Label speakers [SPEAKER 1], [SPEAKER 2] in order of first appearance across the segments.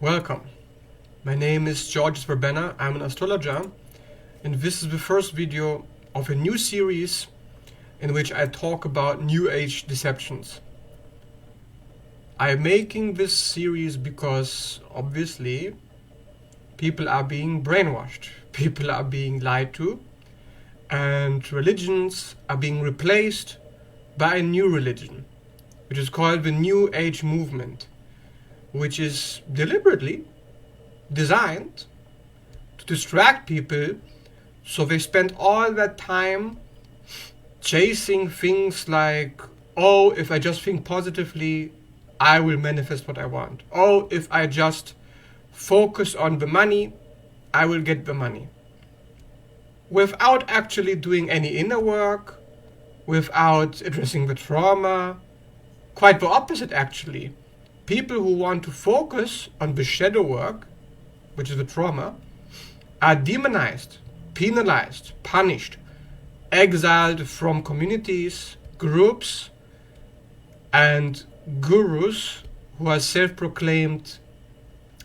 [SPEAKER 1] Welcome. My name is George Verbena. I'm an astrologer, and this is the first video of a new series in which I talk about New Age deceptions. I'm making this series because obviously people are being brainwashed, people are being lied to, and religions are being replaced by a new religion, which is called the New Age movement, which is deliberately designed to distract people, so they spend all their time chasing things like, oh, if I just think positively, I will manifest what I want. Oh, if I just focus on the money, I will get the money. Without actually doing any inner work, without addressing the trauma. Quite the opposite, actually. People who want to focus on the shadow work, which is the trauma, are demonized, penalized, punished, exiled from communities, groups, and gurus who are self-proclaimed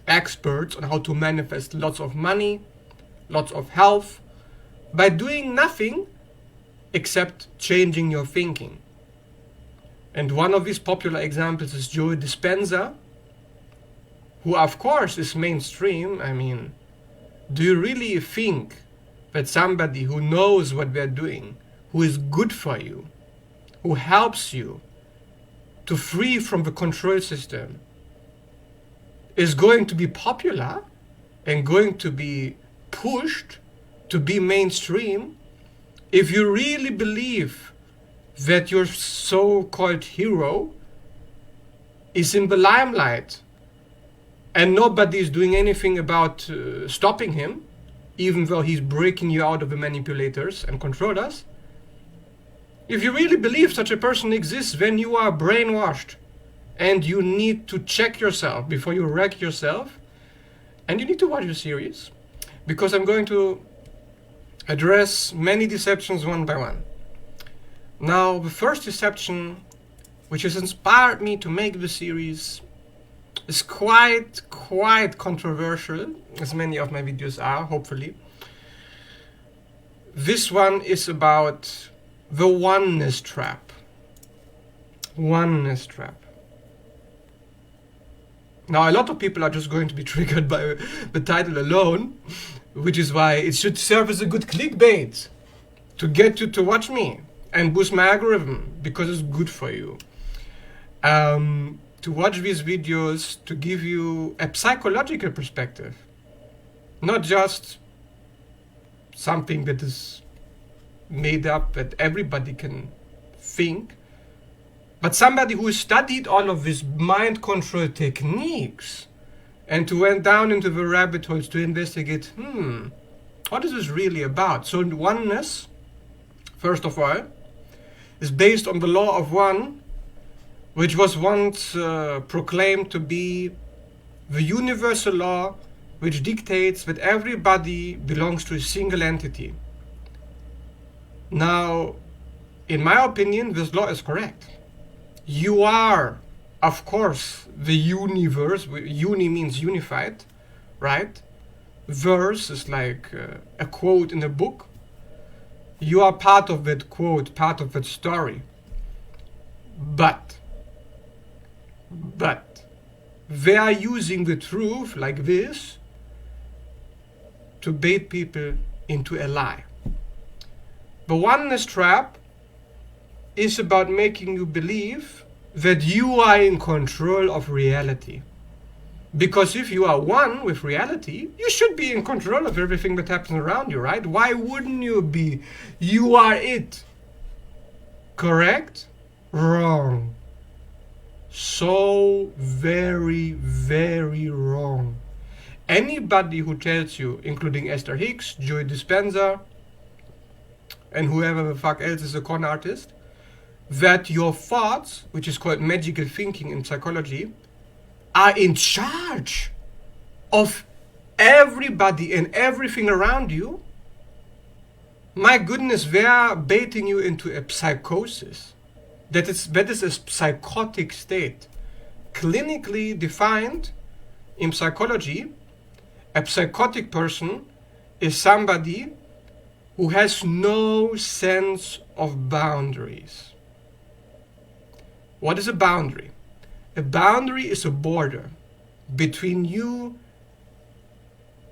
[SPEAKER 1] experts on how to manifest lots of money, lots of health, by doing nothing except changing your thinking. And one of these popular examples is Joe Dispenza, who of course is mainstream. I mean, do you really think that somebody who knows what they're doing, who is good for you, who helps you to free from the control system, is going to be popular and going to be pushed to be mainstream? If you really believe that your so-called hero is in the limelight and nobody is doing anything about stopping him, even though he's breaking you out of the manipulators and controllers, if you really believe such a person exists, then you are brainwashed and you need to check yourself before you wreck yourself. And you need to watch the series, because I'm going to address many deceptions one by one. Now, the first deception, which has inspired me to make the series, is quite controversial, as many of my videos are, hopefully. This one is about the oneness trap. Oneness trap. Now, a lot of people are just going to be triggered by the title alone, which is why it should serve as a good clickbait to get you to watch me and boost my algorithm, because it's good for you. To watch these videos, to give you a psychological perspective, not just something that is made up that everybody can think, but somebody who studied all of these mind control techniques and to went down into the rabbit holes to investigate, what is this really about? So oneness, first of all, is based on the law of one, which was once proclaimed to be the universal law which dictates that everybody belongs to a single entity. Now, in my opinion, this law is correct. You are, of course, the universe. Uni means unified, right? Verse is like a quote in a book. You are part of that quote, part of that story. But they are using the truth like this to bait people into a lie. The oneness trap is about making you believe that you are in control of reality. Because if you are one with reality, you should be in control of everything that happens around you, right? Why wouldn't you be? You are it. Correct? Wrong. So very wrong. Anybody who tells you, including Esther Hicks, Joey Dispenza, and whoever the fuck else is a con artist, that your thoughts, which is called magical thinking in psychology, are in charge of everybody and everything around you, my goodness, they are baiting you into a psychosis. That is a psychotic state, clinically defined in psychology, a psychotic person is somebody who has no sense of boundaries. What is a boundary? A boundary is a border between you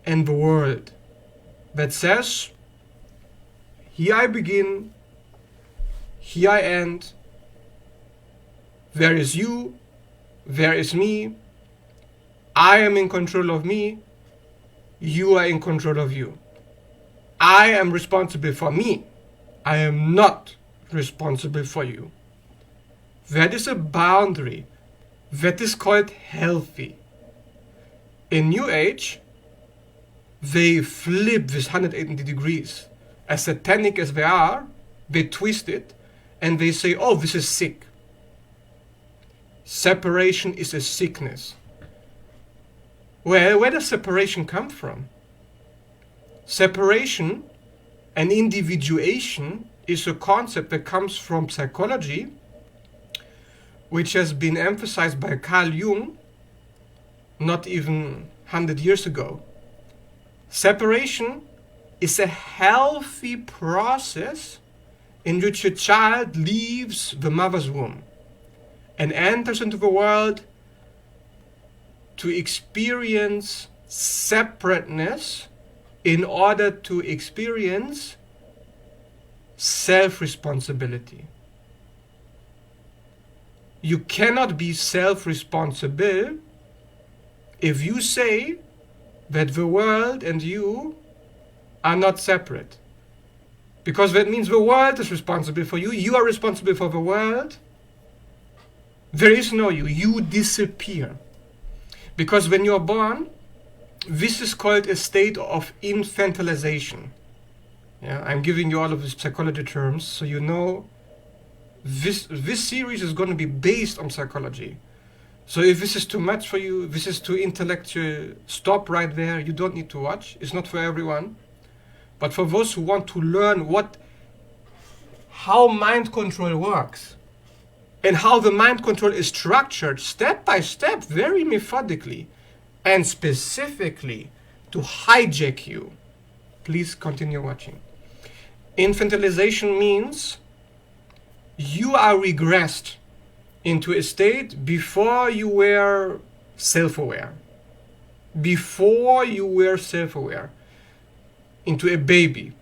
[SPEAKER 1] and the world that says, here I begin, here I end, there is you, there is me, I am in control of me, you are in control of you. I am responsible for me, I am not responsible for you. That is a boundary that is called healthy. In New Age, they flip this 180 degrees. As satanic as they are, they twist it and they say, oh, this is sick. Separation is a sickness. Well, where does separation come from? Separation and individuation is a concept that comes from psychology, which has been emphasized by Carl Jung not even 100 years ago. Separation is a healthy process in which a child leaves the mother's womb and enters into the world to experience separateness in order to experience self-responsibility. You cannot be self-responsible if you say that the world and you are not separate. Because that means the world is responsible for you, you are responsible for the world. There is no you, you disappear. Because when you are born, this is called a state of infantilization. Yeah, I'm giving you all of these psychology terms so you know this series is going to be based on psychology. So if this is too much for you, this is too intellectual, stop right there. You don't need to watch. It's not for everyone. But for those who want to learn how mind control works and how the mind control is structured step by step, very methodically and specifically to hijack you, please continue watching. Infantilization means you are regressed into a state before you were self-aware. Before you were self-aware. Into a baby.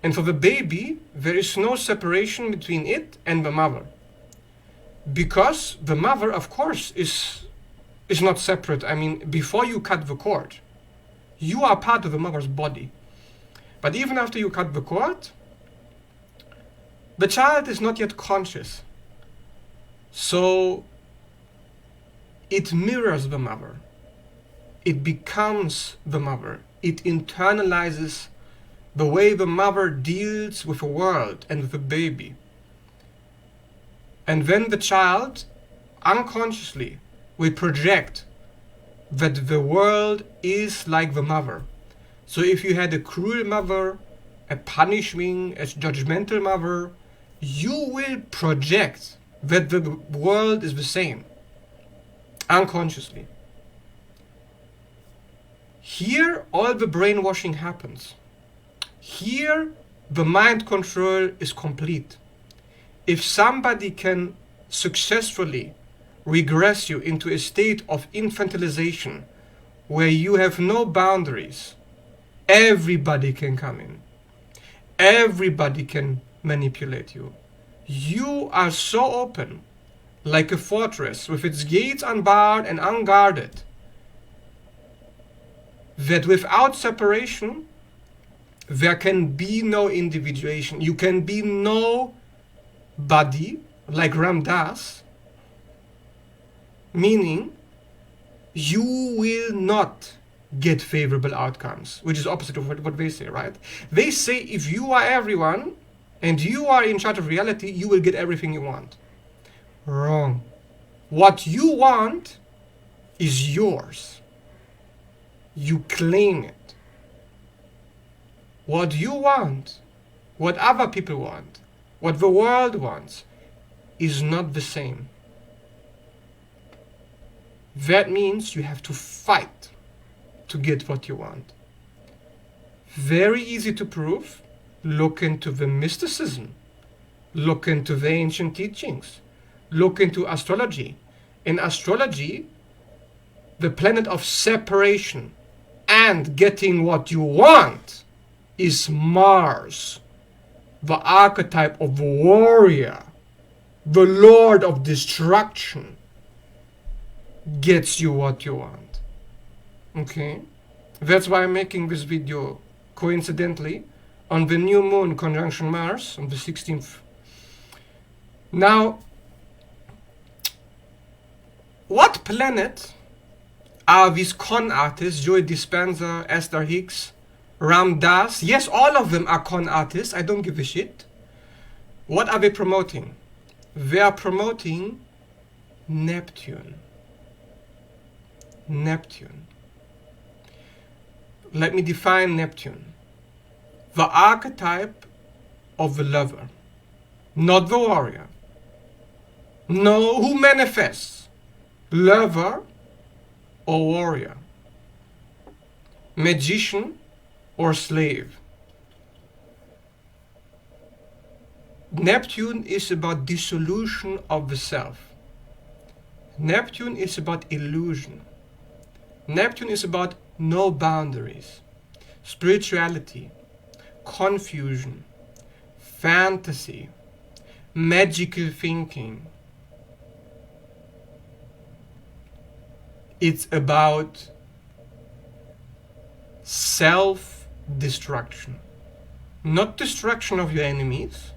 [SPEAKER 1] And for the baby, there is no separation between it and the mother. Because the mother, of course, is not separate. I mean, before you cut the cord, you are part of the mother's body. But even after you cut the cord, the child is not yet conscious. So it mirrors the mother. It becomes the mother. It internalizes the way the mother deals with the world and with the baby. And then the child unconsciously will project that the world is like the mother. So if you had a cruel mother, a punishing, a judgmental mother, you will project that the world is the same, unconsciously. Here, all the brainwashing happens. Here, the mind control is complete. If somebody can successfully regress you into a state of infantilization where you have no boundaries, everybody can come in. Everybody can manipulate you. You are so open, like a fortress with its gates unbarred and unguarded, that without separation, there can be no individuation. You can be no body, like Ram Dass, meaning you will not get favorable outcomes, which is opposite of what they say, right? They say if you are everyone and you are in charge of reality, you will get everything you want. Wrong. What you want is yours. You claim it. What you want, what other people want, what the world wants, is not the same. That means you have to fight to get what you want. Very easy to prove. Look into the mysticism. Look into the ancient teachings. Look into astrology. In astrology, the planet of separation and getting what you want is Mars, the archetype of warrior, the lord of destruction, gets you what you want. Okay? That's why I'm making this video coincidentally on the new moon conjunction Mars on the 16th. Now, what planet are these con artists, Joey Dispenza, Esther Hicks, Ram Dass? Yes, all of them are con artists. I don't give a shit. What are they promoting? They are promoting Neptune. Neptune. Let me define Neptune. The archetype of the lover, not the warrior. No, who manifests? Lover or warrior? Magician or slave? Neptune is about dissolution of the self. Neptune is about illusion. Neptune is about no boundaries, spirituality, confusion, fantasy, magical thinking. It's about self-destruction. Not destruction of your enemies,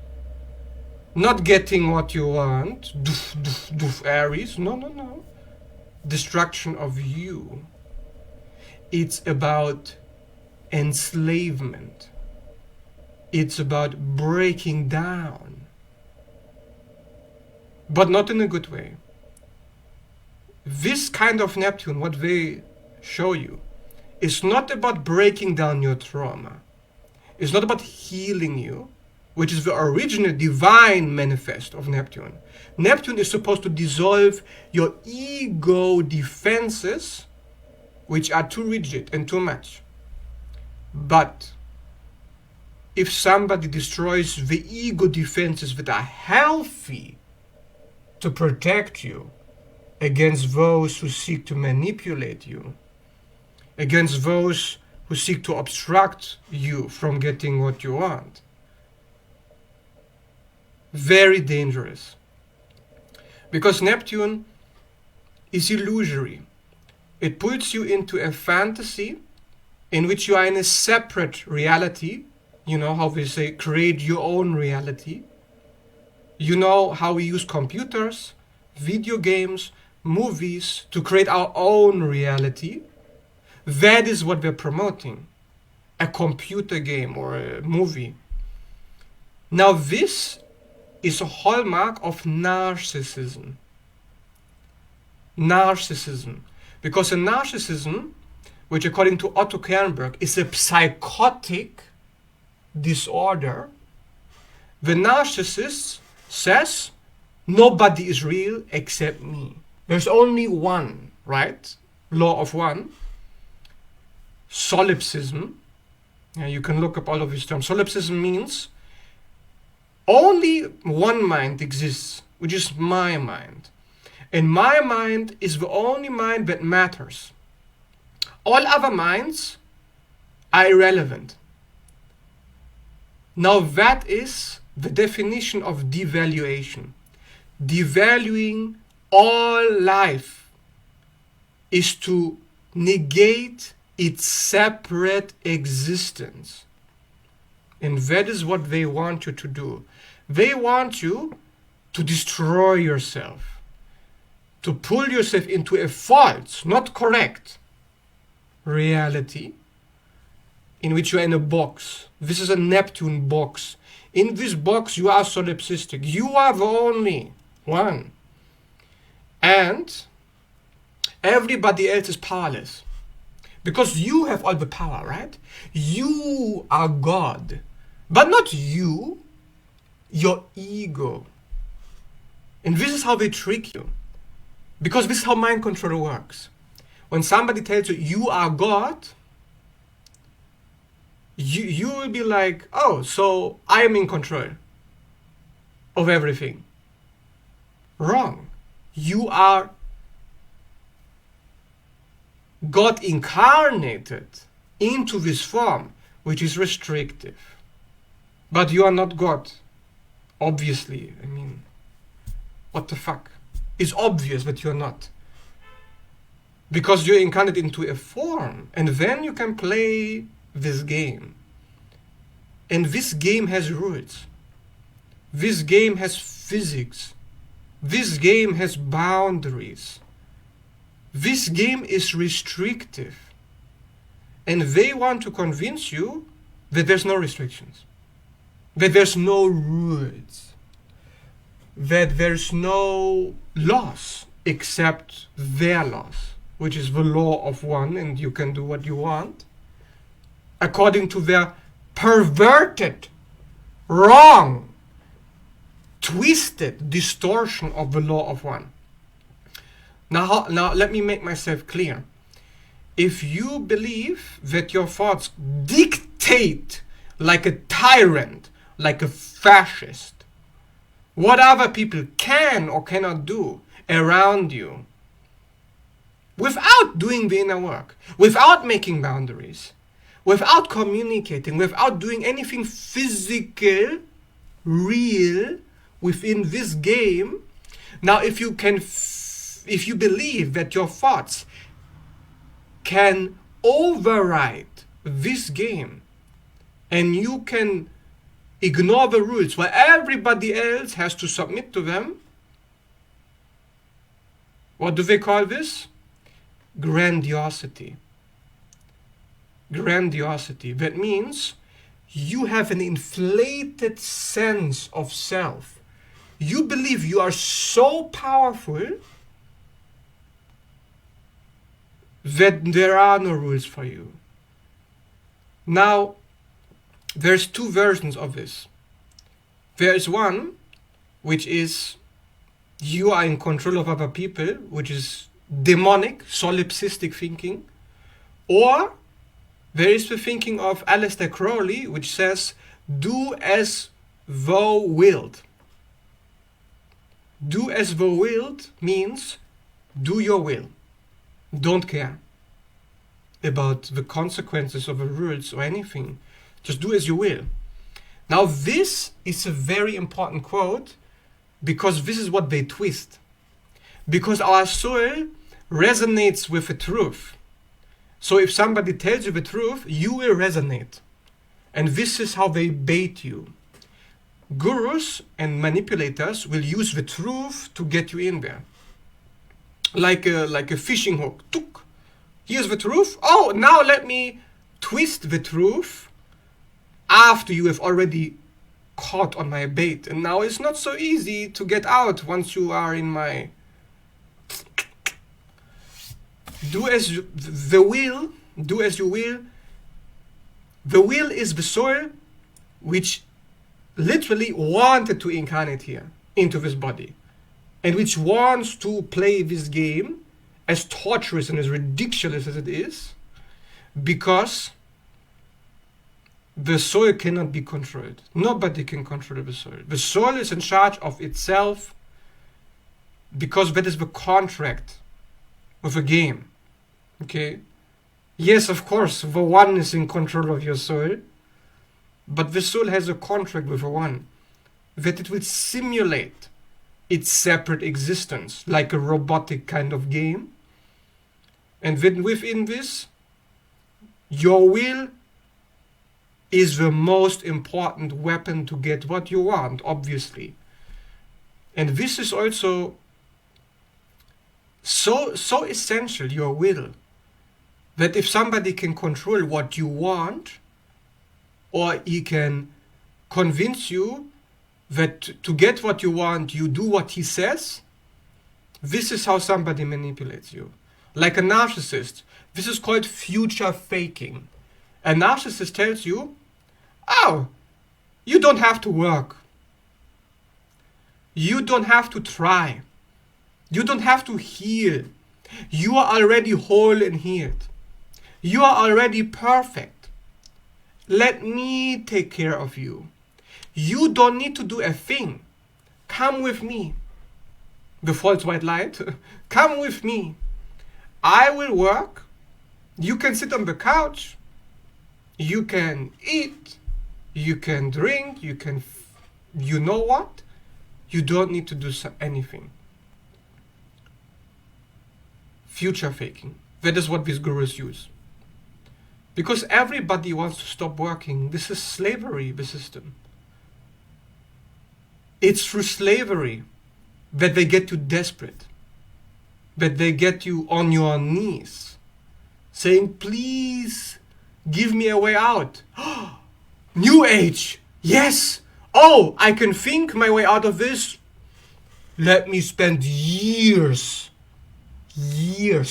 [SPEAKER 1] not getting what you want, doof, doof, doof, Aries, no. Destruction of you. It's about enslavement. It's about breaking down. But not in a good way. This kind of Neptune, what they show you, is not about breaking down your trauma. It's not about healing you, which is the original divine manifest of Neptune. Neptune is supposed to dissolve your ego defenses, which are too rigid and too much. But if somebody destroys the ego defenses that are healthy to protect you against those who seek to manipulate you, against those who seek to obstruct you from getting what you want, very dangerous. Because Neptune is illusory. It puts you into a fantasy in which you are in a separate reality. You know how we say, create your own reality. You know how we use computers, video games, movies to create our own reality. That is what we're promoting. A computer game or a movie. Now this is a hallmark of narcissism. Narcissism. Because a narcissism, which according to Otto Kernberg is a psychotic disorder, the narcissist says, nobody is real except me. There's only one, right? Law of one. Solipsism. Yeah, you can look up all of these terms. Solipsism means only one mind exists, which is my mind. And my mind is the only mind that matters. All other minds are irrelevant. Now that is the definition of devaluation. Devaluing all life is to negate its separate existence. And that is what they want you to do. They want you to destroy yourself, to pull yourself into a false, not correct, reality in which you are in a box. This is a Neptune box. In this box you are solipsistic. You are the only one. And everybody else is powerless. Because you have all the power, right? You are God. But not you, your ego. And this is how they trick you. Because this is how mind control works. when somebody tells you you are God, you will be like, oh, so I am in control of everything. Wrong. You are God incarnated into this form, which is restrictive. But you are not God. Obviously. I mean, what the fuck? It's obvious that you're not. Because you're incarnated into a form, and then you can play this game. And this game has rules. This game has physics. This game has boundaries. This game is restrictive. And they want to convince you that there's no restrictions, that there's no rules, that there's no laws except their laws, which is the law of one, and you can do what you want, according to their perverted, wrong, twisted distortion of the law of one. Now let me make myself clear. If you believe that your thoughts dictate like a tyrant, like a fascist, what other people can or cannot do around you, without doing the inner work, without making boundaries, without communicating, without doing anything physical, real, within this game. Now, if you believe that your thoughts can override this game, and you can ignore the rules while everybody else has to submit to them, what do they call this? Grandiosity. Grandiosity. That means you have an inflated sense of self. You believe you are so powerful that there are no rules for you. Now, there's two versions of this. There is one which is you are in control of other people, which is demonic, solipsistic thinking. Or there is the thinking of Aleister Crowley, which says, do as thou wilt. Do as thou wilt means do your will. Don't care about the consequences of the rules or anything. Just do as you will. Now this is a very important quote, because this is what they twist. Because our soul resonates with the truth. So if somebody tells you the truth, you will resonate. And this is how they bait you. Gurus and manipulators will use the truth to get you in there. Like a fishing hook. Tuk. Here's the truth. Oh, now let me twist the truth after you have already caught on my bait. And now it's not so easy to get out once you are in my... Do as you will. The will is the soul which literally wanted to incarnate here into this body, and which wants to play this game, as torturous and as ridiculous as it is, because the soul cannot be controlled. Nobody can control the soul. The soul is in charge of itself, because that is the contract of a game. Okay? Yes, of course, the one is in control of your soul, but the soul has a contract with the one, that it will simulate its separate existence, like a robotic kind of game. And then within this, your will is the most important weapon to get what you want, obviously. And this is also so essential, your will, that if somebody can control what you want, or he can convince you that to get what you want, you do what he says, this is how somebody manipulates you. Like a narcissist. This is called future faking. A narcissist tells you, oh, you don't have to work. You don't have to try. You don't have to heal. You are already whole and healed. You are already perfect. Let me take care of you. You don't need to do a thing. Come with me. The false white light. Come with me. I will work. You can sit on the couch. You can eat. You can drink. You know what? You don't need to do anything. Future faking. That is what these gurus use. Because everybody wants to stop working. This is slavery, the system. It's through slavery that they get you desperate. That they get you on your knees. Saying, please, give me a way out. New Age. Yes. Oh, I can think my way out of this. Let me spend years,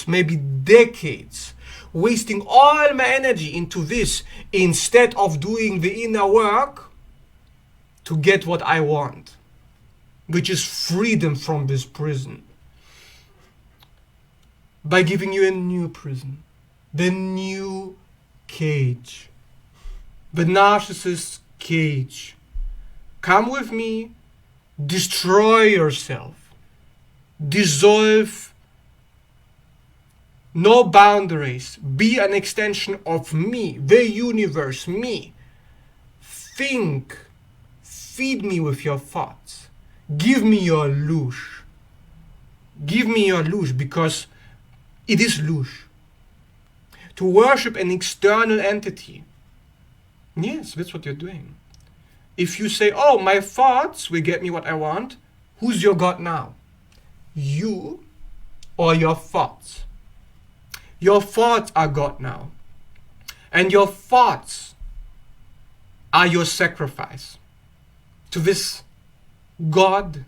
[SPEAKER 1] maybe decades, wasting all my energy into this instead of doing the inner work to get what I want, which is freedom from this prison. By giving you a new prison, the new cage, the narcissist's cage. Come with me, destroy yourself, dissolve, no boundaries, be an extension of me, the universe, me. Think, feed me with your thoughts, give me your louche. Give me your louche, because it is louche. To worship an external entity. Yes, that's what you're doing. If you say, oh, my thoughts will get me what I want, who's your God now? You or your thoughts? Your thoughts are God now. And your thoughts are your sacrifice to this God,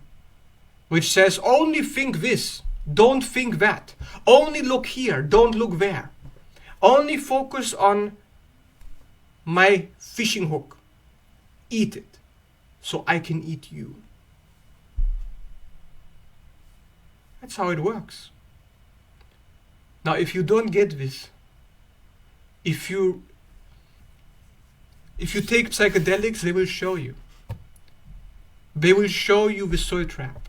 [SPEAKER 1] which says, only think this, don't think that. Only look here, don't look there. Only focus on my fishing hook. Eat it, so I can eat you. That's how it works. Now, if you don't get this, if you take psychedelics, they will show you. They will show you the soul trap.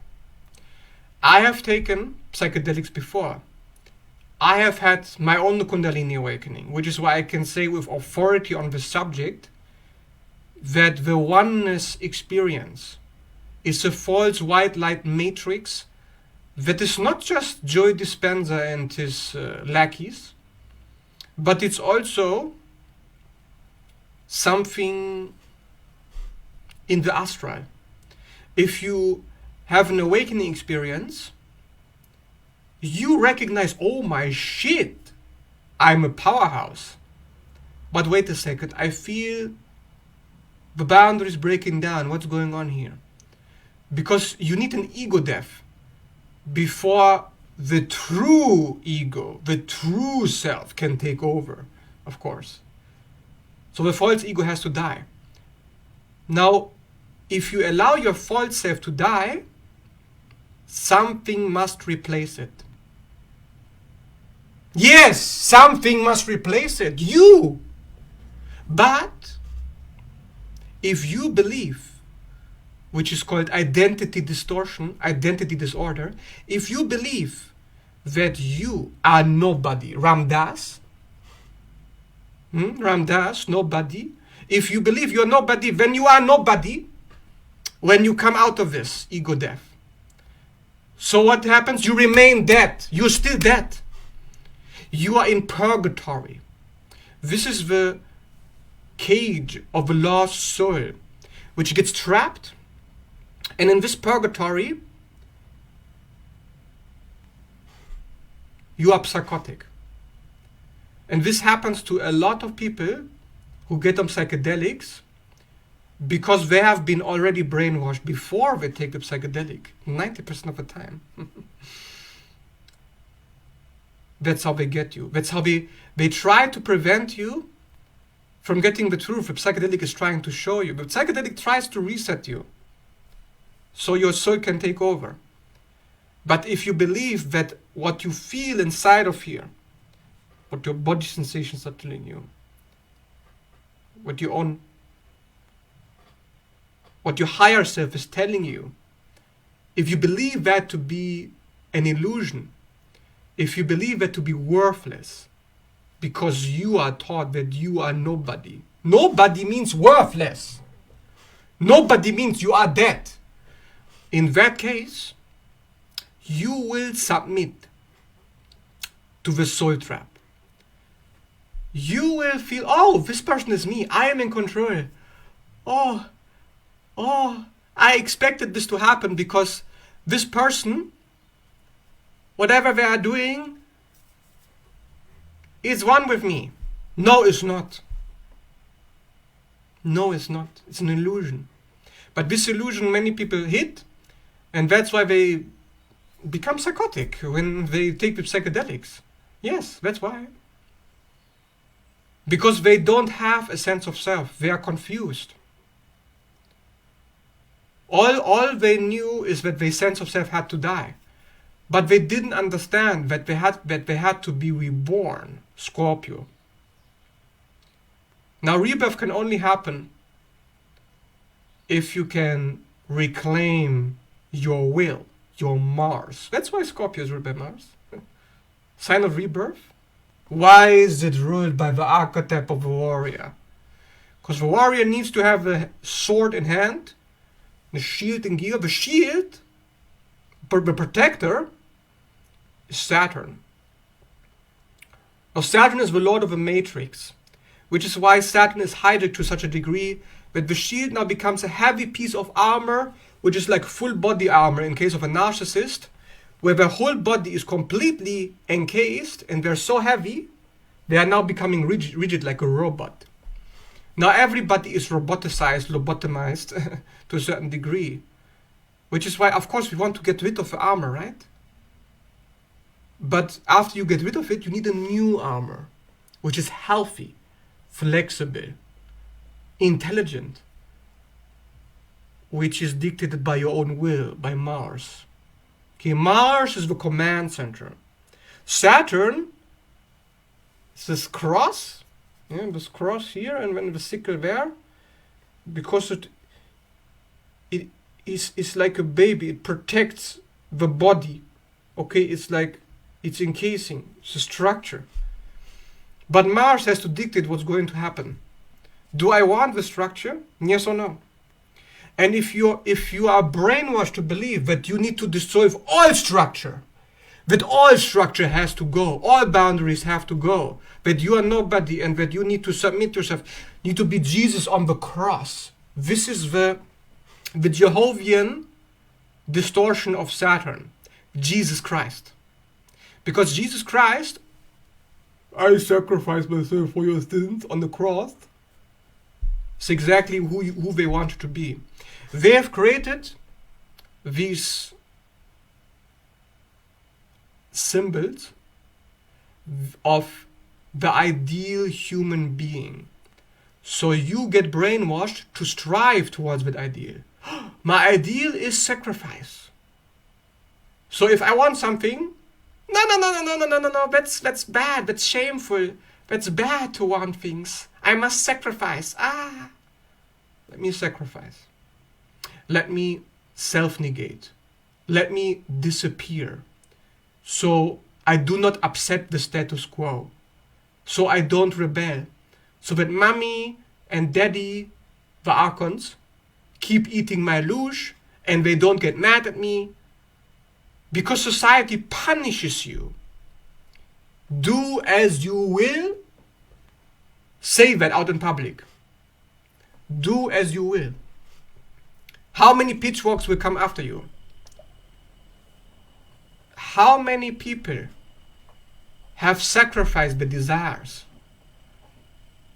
[SPEAKER 1] I have taken psychedelics before. I have had my own Kundalini awakening, which is why I can say with authority on the subject that the oneness experience is a false white light matrix that is not just Joe Dispenza and his lackeys, but it's also something in the astral. If you have an awakening experience, you recognize, oh my shit, I'm a powerhouse. But wait a second, I feel the boundaries breaking down. What's going on here? Because you need an ego death before the true ego, the true self can take over, of course. So the false ego has to die. Now, if you allow your false self to die, something must replace it. Yes, something must replace it. You. But if you believe, which is called identity distortion, identity disorder, if you believe that you are nobody, Ramdas, nobody, if you believe you're nobody, then you are nobody when you come out of this ego death. So what happens? You remain dead. You're still dead. You are in purgatory. This is the cage of the lost soul, which gets trapped. And in this purgatory, you are psychotic. And this happens to a lot of people who get on psychedelics because they have been already brainwashed before they take the psychedelic, 90% of the time. That's how they get you. That's how they try to prevent you from getting the truth. The psychedelic is trying to show you. The psychedelic tries to reset you so your soul can take over. But if you believe that what you feel inside of here, what your body sensations are telling you, what your higher self is telling you, if you believe that to be an illusion, if you believe that to be worthless, because you are taught that you are nobody. Nobody means worthless. Nobody means you are dead. In that case, you will submit to the soul trap. You will feel, oh, this person is me. I am in control. Oh, I expected this to happen because this person, whatever they are doing, is one with me. No, it's not. No, it's not. It's an illusion. But this illusion many people hit, and that's why they become psychotic when they take the psychedelics. Yes, that's why. Because they don't have a sense of self. They are confused. All they knew is that their sense of self had to die. But they didn't understand that they had to be reborn. Scorpio. Now rebirth can only happen if you can reclaim your will, your Mars. That's why Scorpio is ruled by Mars. Sign of rebirth. Why is it ruled by the archetype of the warrior? Because the warrior needs to have the sword in hand, the shield in gear. The shield, the protector, is Saturn. Now Saturn is the lord of the matrix, which is why Saturn is hijacked to such a degree that the shield now becomes a heavy piece of armor, which is like full body armor in case of a narcissist, where their whole body is completely encased and they're so heavy, they are now becoming rigid like a robot. Now everybody is roboticized, lobotomized to a certain degree, which is why, of course, we want to get rid of the armor, right? But after you get rid of it, you need a new armor, which is healthy, flexible, intelligent, which is dictated by your own will, by Mars. Okay, Mars is the command center. Saturn is this cross, this cross here, and then the sickle there, because it is like a baby. It protects the body. Okay, it's like it's encasing. It's a structure. But Mars has to dictate what's going to happen. Do I want the structure? Yes or no? And if you are brainwashed to believe that you need to destroy all structure, that all structure has to go, all boundaries have to go, that you are nobody and that you need to submit yourself, need to be Jesus on the cross. This is the Jehovian distortion of Saturn, Jesus Christ. Because Jesus Christ, I sacrificed myself for your sins on the cross. It's exactly who they wanted to be. They have created these symbols of the ideal human being. So you get brainwashed to strive towards that ideal. My ideal is sacrifice. So if I want something, no, that's bad, that's shameful, that's bad to want things. I must sacrifice. Let me sacrifice. Let me self-negate. Let me disappear. So I do not upset the status quo. So I don't rebel. So that mommy and daddy, the archons, keep eating my luge and they don't get mad at me. Because society punishes you. Do as you will. Say that out in public. Do as you will. How many pitchforks will come after you? How many people have sacrificed their desires?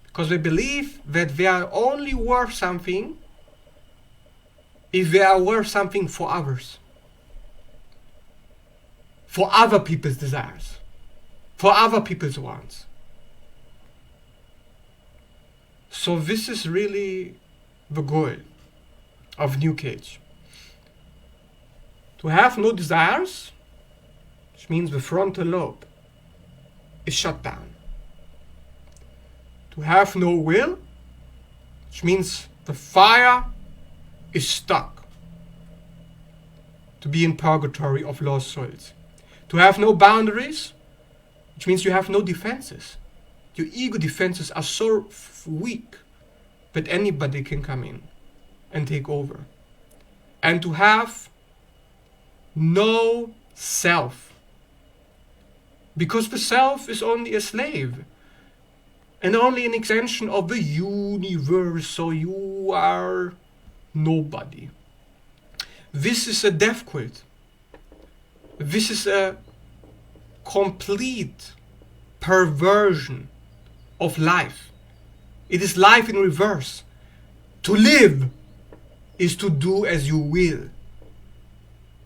[SPEAKER 1] Because they believe that they are only worth something if they are worth something for others. For other people's desires. For other people's wants. So this is really the goal of New Cage. To have no desires, which means the frontal lobe, is shut down. To have no will, which means the fire is stuck. To be in purgatory of lost souls. To have no boundaries, which means you have no defenses. Your ego defenses are so weak that anybody can come in and take over. And to have no self. Because the self is only a slave and only an extension of the universe, so you are nobody. This is a death cult. This is a complete perversion of life. It is life in reverse. To live is to do as you will,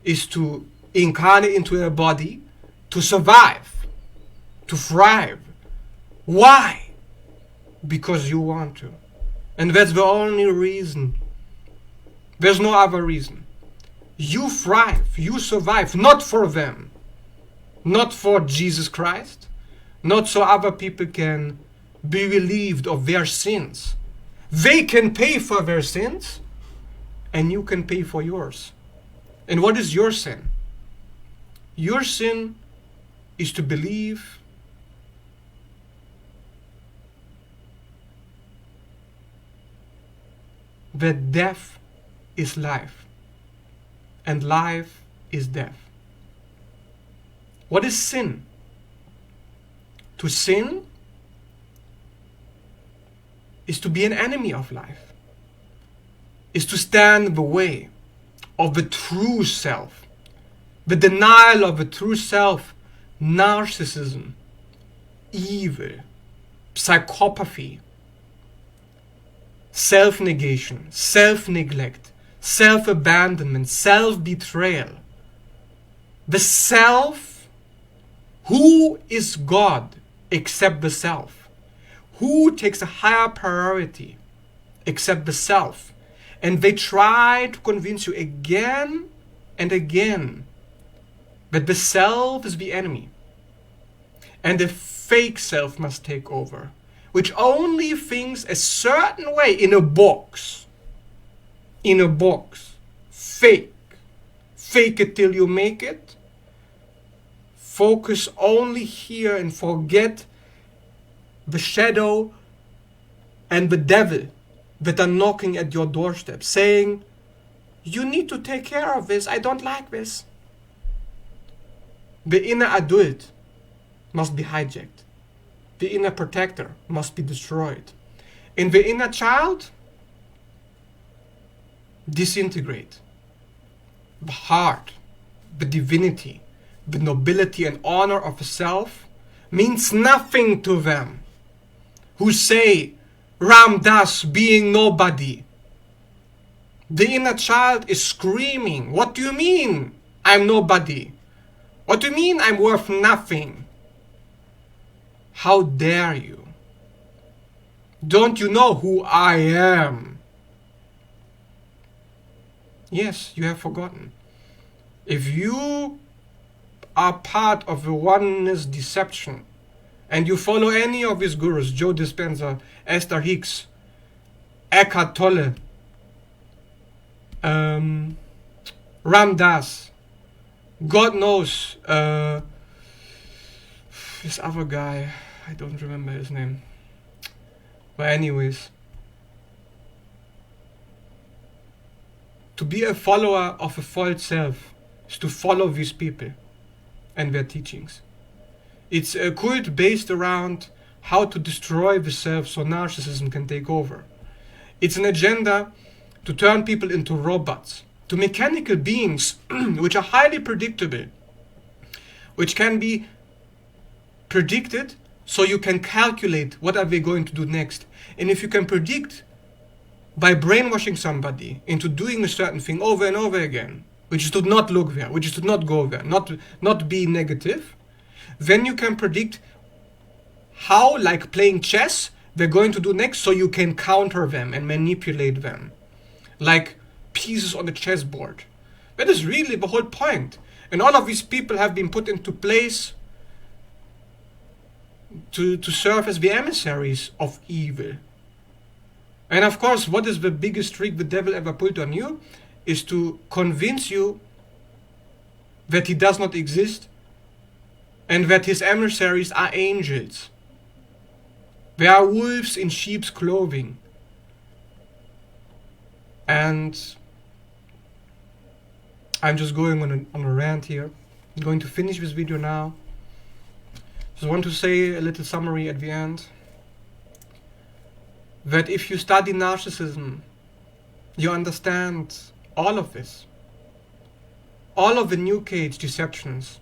[SPEAKER 1] is to incarnate into a body, to survive, to thrive. Why? Because you want to. And that's the only reason. There's no other reason. You thrive, you survive, not for them, not for Jesus Christ, not so other people can be relieved of their sins. They can pay for their sins, and you can pay for yours. And what is your sin? Your sin is to believe that death is life, and life is death. What is sin? To sin is to be an enemy of life, is to stand in the way of the true self, the denial of the true self, narcissism, evil, psychopathy, self-negation, self-neglect, self-abandonment, self-betrayal. The self, who is God except the self? Who takes a higher priority except the self? And they try to convince you again and again that the self is the enemy and the fake self must take over, which only thinks a certain way in a box. In a box. Fake. Fake it till you make it. Focus only here and forget the shadow and the devil that are knocking at your doorstep, saying, you need to take care of this, I don't like this. The inner adult must be hijacked. The inner protector must be destroyed. And the inner child, disintegrate. The heart, the divinity, the nobility and honor of the self means nothing to them. Who say, Ram Das being nobody. The inner child is screaming, what do you mean I'm nobody? What do you mean I'm worth nothing? How dare you? Don't you know who I am? Yes, you have forgotten. If you are part of the oneness deception and you follow any of his gurus, Joe Dispenza, Esther Hicks, Eckhart Tolle, Ram Dass, God knows, this other guy, I don't remember his name. But anyways, to be a follower of a false self is to follow these people and their teachings. It's a cult based around how to destroy the self so narcissism can take over. It's an agenda to turn people into robots, to mechanical beings which are highly predictable, which can be predicted so you can calculate what are they going to do next. And if you can predict by brainwashing somebody into doing a certain thing over and over again, which is to not look there, which is to not go there, not be negative, then you can predict how, like playing chess, they're going to do next so you can counter them and manipulate them like pieces on the chessboard. That is really the whole point. And all of these people have been put into place to serve as the emissaries of evil. And of course, what is the biggest trick the devil ever pulled on you? Is to convince you that he does not exist and that his emissaries are angels. They are wolves in sheep's clothing. And I'm just going on a rant here. I'm going to finish this video now. Just want to say a little summary at the end. That if you study narcissism, you understand all of this. All of the New Age deceptions.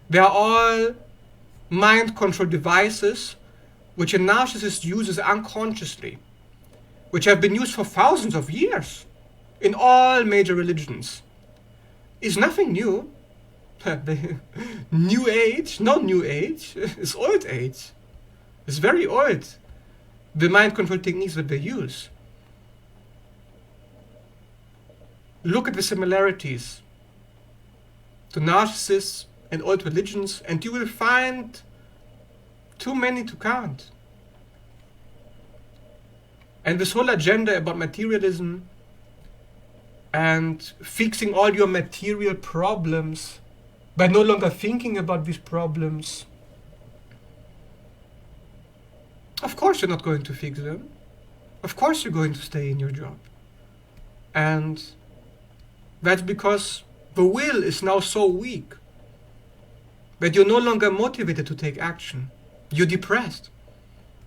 [SPEAKER 1] They are all mind control devices which a narcissist uses unconsciously, which have been used for thousands of years in all major religions. It's nothing new. New Age, not New Age, it's Old Age. It's very old, the mind control techniques that they use. Look at the similarities to narcissists and old religions, and you will find too many to count. And this whole agenda about materialism and fixing all your material problems by no longer thinking about these problems. Of course you're not going to fix them. Of course you're going to stay in your job. And that's because the will is now so weak that you're no longer motivated to take action. You're depressed.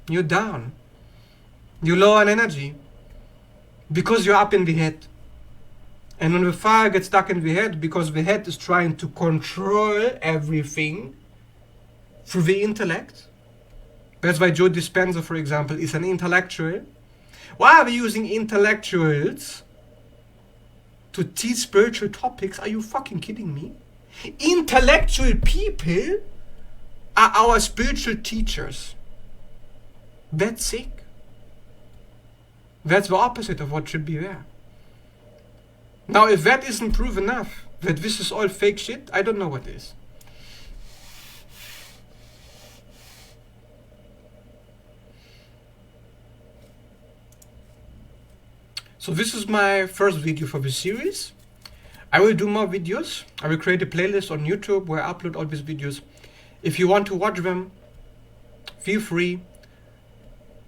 [SPEAKER 1] You're down. You're low on energy because you're up in the head. And when the fire gets stuck in the head, because the head is trying to control everything through the intellect. That's why Joe Dispenza, for example, is an intellectual. Why are we using intellectuals to teach spiritual topics? Are you fucking kidding me? Intellectual people are our spiritual teachers. That's sick. That's the opposite of what should be there. Now, if that isn't proof enough that this is all fake shit, I don't know what is. So this is my first video for this series. I will do more videos. I will create a playlist on YouTube where I upload all these videos. If you want to watch them, feel free.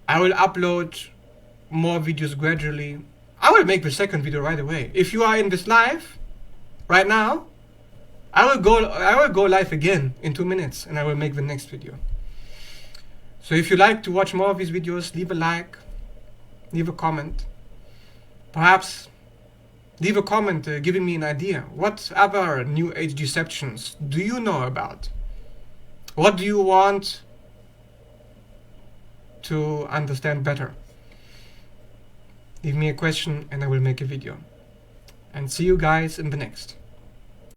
[SPEAKER 1] I will upload more videos gradually. I will make the second video right away. If you are in this live right now, I will go live again in 2 minutes and I will make the next video. So if you like to watch more of these videos, leave a like, leave a comment. Perhaps leave a comment giving me an idea. What other New Age deceptions do you know about? What do you want to understand better? Leave me a question and I will make a video. And see you guys in the next.